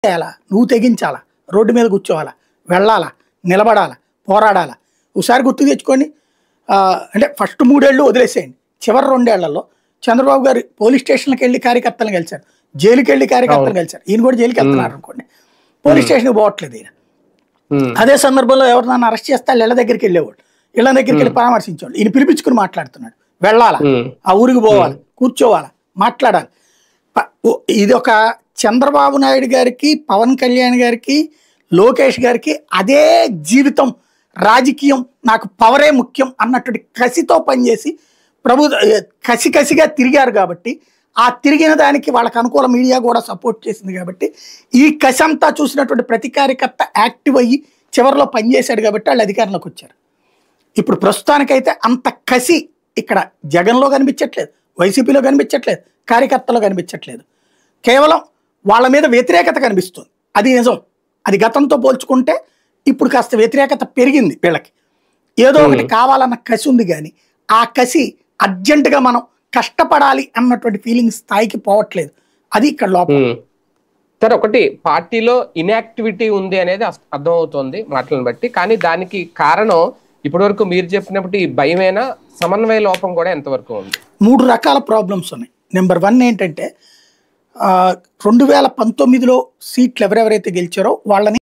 చేయాలా, నువ్వు తెగించాలా, రోడ్డు మీద కూర్చోవాలా, వెళ్ళాలా, నిలబడాలా, పోరాడాలా. ఒకసారి గుర్తు తెచ్చుకోండి, అంటే ఫస్ట్ 3 ఏళ్ళు వదిలేసేయండి, చివరి 2 ఏళ్లలో చంద్రబాబు గారు పోలీస్ స్టేషన్కి వెళ్ళి కార్యకర్తలను కలిశారు, జైలుకి వెళ్ళి కార్యకర్తలను కలిశారు. ఈయన కూడా జైలుకి వెళ్తున్నారు అనుకోండి, పోలీస్ స్టేషన్కి పోవట్లేదు ఈయన. అదే సందర్భంలో ఎవరినైనా అరెస్ట్ చేస్తే వాళ్ళు ఇళ్ళ దగ్గరికి వెళ్ళేవాళ్ళు, ఇళ్ళ దగ్గరికి వెళ్ళి పరామర్శించేవాళ్ళు. ఈయన పిలిపించుకుని మాట్లాడుతున్నాడు, వెళ్ళాలా, ఆ ఊరికి పోవాలి, కూర్చోవాలా, మాట్లాడాలి. ఇది ఒక చంద్రబాబు నాయుడు గారికి, పవన్ కళ్యాణ్ గారికి, లోకేష్ గారికి అదే జీవితం, రాజకీయం, నాకు పవరే ముఖ్యం అన్నటువంటి కసితో పనిచేసి కసిగా తిరిగారు. కాబట్టి ఆ తిరిగిన దానికి వాళ్ళకి అనుకూల మీడియా కూడా సపోర్ట్ చేసింది. కాబట్టి ఈ కసి అంతా చూసినటువంటి ప్రతి కార్యకర్త యాక్టివ్ అయ్యి చివరిలో పనిచేశాడు. కాబట్టి వాళ్ళు అధికారంలోకి వచ్చారు. ఇప్పుడు ప్రస్తుతానికైతే అంత కసి ఇక్కడ జగన్లో కనిపించట్లేదు, వైసీపీలో కనిపించట్లేదు, కార్యకర్తలో కనిపించట్లేదు. కేవలం వాళ్ళ మీద వ్యతిరేకత కనిపిస్తుంది. అది నిజం. అది గతంతో పోల్చుకుంటే ఇప్పుడు కాస్త వ్యతిరేకత పెరిగింది వీళ్ళకి. ఏదో ఒకటి కావాలన్న కసి ఉంది, కానీ ఆ కసి అర్జెంటుగా మనం కష్టపడాలి అన్నటువంటి ఫీలింగ్ స్థాయికి పోవట్లేదు. అది ఇక్కడ లోపల. సరే, ఒకటి పార్టీలో ఇన్యాక్టివిటీ ఉంది అనేది అర్థమవుతోంది మాటలను బట్టి. కానీ దానికి కారణం ఇప్పటివరకు మీరు చెప్పినప్పుడు ఈ భయమేనా, సమన్వయ లోపం కూడా ఎంతవరకు ఉంది? 3 రకాల ప్రాబ్లమ్స్ ఉన్నాయి. నెంబర్ 1 ఏంటంటే 2019లో సీట్లు ఎవరెవరైతే గెలిచారో వాళ్ళని